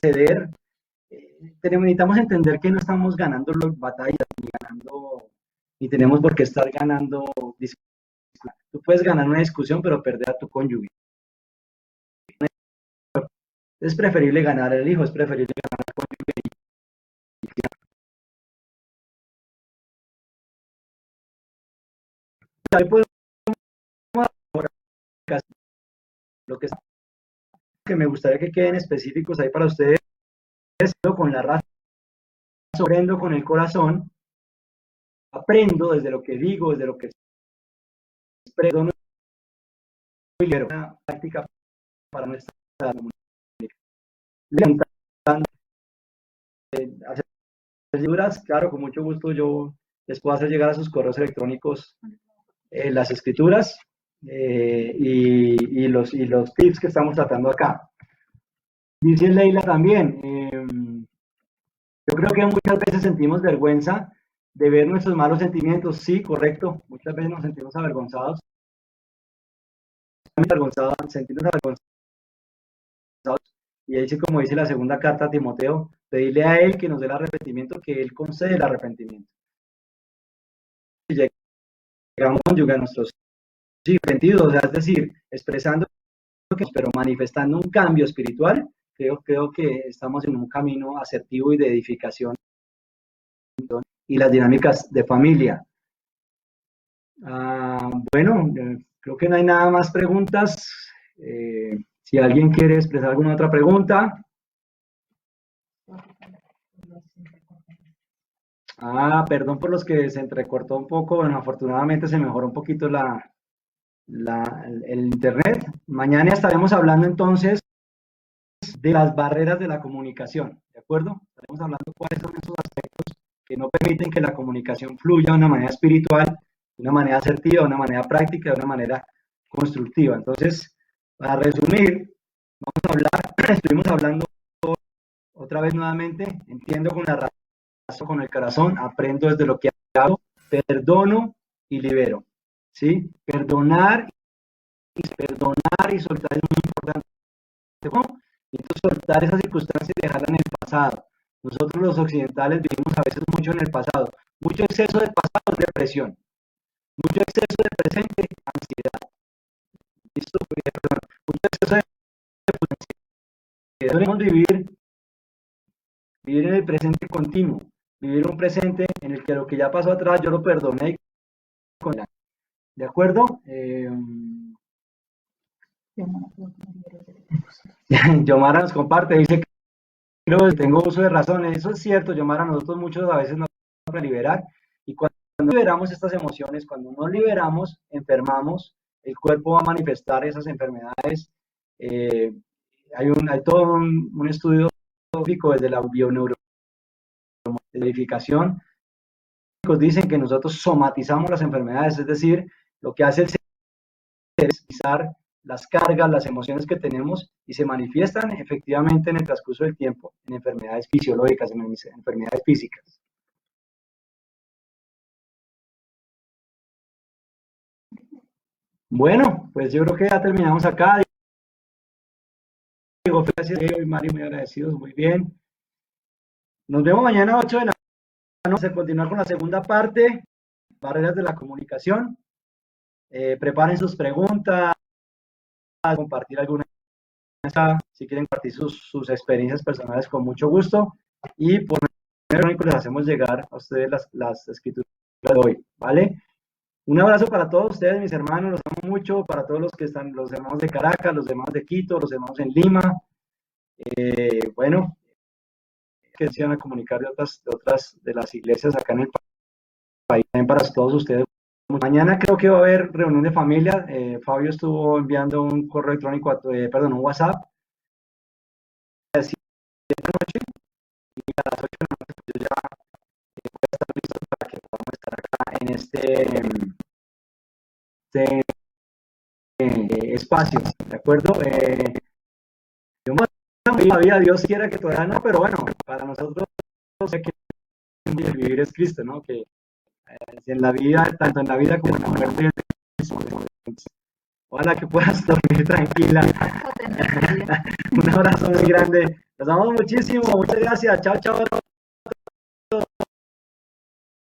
ceder. Necesitamos entender que no estamos ganando las batallas, ni tenemos por qué estar ganando discusiones. Tú puedes ganar una discusión, pero perder a tu cónyuge. Es preferible ganar el hijo, es preferible ganar al cónyuge ahí podemos lo que me gustaría que queden específicos ahí para ustedes, con la razón, aprendo con el corazón, aprendo desde lo que digo, desde lo que expreso, una práctica para nuestra comunicación. Hacer lecturas, claro, con mucho gusto yo les puedo hacer llegar a sus correos electrónicos las escrituras y los tips que estamos tratando acá. Dice Leila también, yo creo que muchas veces sentimos vergüenza de ver nuestros malos sentimientos. Sí, correcto, muchas veces nos sentimos avergonzados. Sentirnos avergonzados. Y ahí sí, como dice la segunda carta a Timoteo, pedirle a él que nos dé el arrepentimiento, que él concede el arrepentimiento. Y llegamos a conyugar nuestros sentidos, o sea, es decir, expresando, pero manifestando un cambio espiritual. Creo que estamos en un camino asertivo y de edificación y las dinámicas de familia. Bueno, creo que no hay nada más preguntas. Si alguien quiere expresar alguna otra pregunta. Perdón por los que se entrecortó un poco. Bueno, afortunadamente se mejoró un poquito el internet. Mañana estaremos hablando entonces de las barreras de la comunicación, ¿de acuerdo? Estaremos hablando cuáles son esos aspectos que no permiten que la comunicación fluya de una manera espiritual, de una manera asertiva, de una manera práctica, de una manera constructiva. Entonces, para resumir, vamos a hablar, estuvimos hablando otra vez nuevamente, entiendo con la razón, con el corazón, aprendo desde lo que hago, perdono y libero, ¿sí? Perdonar y soltar es muy importante. ¿Cómo? Entonces soltar esas circunstancias y dejarlas en el pasado. Nosotros los occidentales vivimos a veces mucho en el pasado. Mucho exceso de pasado es depresión. Mucho exceso de presente, ansiedad. ¿Listo? Mucho exceso de ansiedad. Debemos vivir en el presente continuo. Vivir un presente en el que lo que ya pasó atrás yo lo perdoné. ¿De acuerdo? Yomara nos comparte, dice que creo que tengo uso de razón. Eso es cierto, Yomara, nosotros muchos a veces no podemos liberar, y cuando liberamos estas emociones, cuando no liberamos, enfermamos, el cuerpo va a manifestar esas enfermedades. Hay todo un estudio científico desde la bioneuroedificación, dicen que nosotros somatizamos las enfermedades, es decir, lo que hace el ser es utilizar las cargas, las emociones que tenemos y se manifiestan efectivamente en el transcurso del tiempo en enfermedades fisiológicas, en enfermedades físicas. Bueno, pues yo creo que ya terminamos acá. Diego, gracias, Diego y Mario, muy agradecidos, muy bien. Nos vemos mañana a 8 de la noche. Vamos a continuar con la segunda parte, barreras de la comunicación. Preparen sus preguntas, compartir alguna, si quieren compartir sus experiencias personales con mucho gusto, y por medio les hacemos llegar a ustedes las escrituras de hoy, ¿vale? Un abrazo para todos ustedes, mis hermanos, los amo mucho, para todos los que están, los hermanos de Caracas, los hermanos de Quito, los hermanos en Lima, bueno, que se van a comunicar de otras de las iglesias acá en el país, también para todos ustedes. Mañana creo que va a haber reunión de familia. Fabio estuvo enviando un correo electrónico, un WhatsApp a las 7 de la noche, y a las 8 de la noche pues ya voy a estar listo para que podamos estar acá en este espacio, ¿de acuerdo? Todavía Dios quiera que todavía no, pero bueno, para nosotros sé que vivir es Cristo, ¿no? Que en la vida, tanto en la vida como en la muerte, ojalá que puedas dormir tranquila. Un abrazo muy grande, los amamos muchísimo, muchas gracias, chao, chao.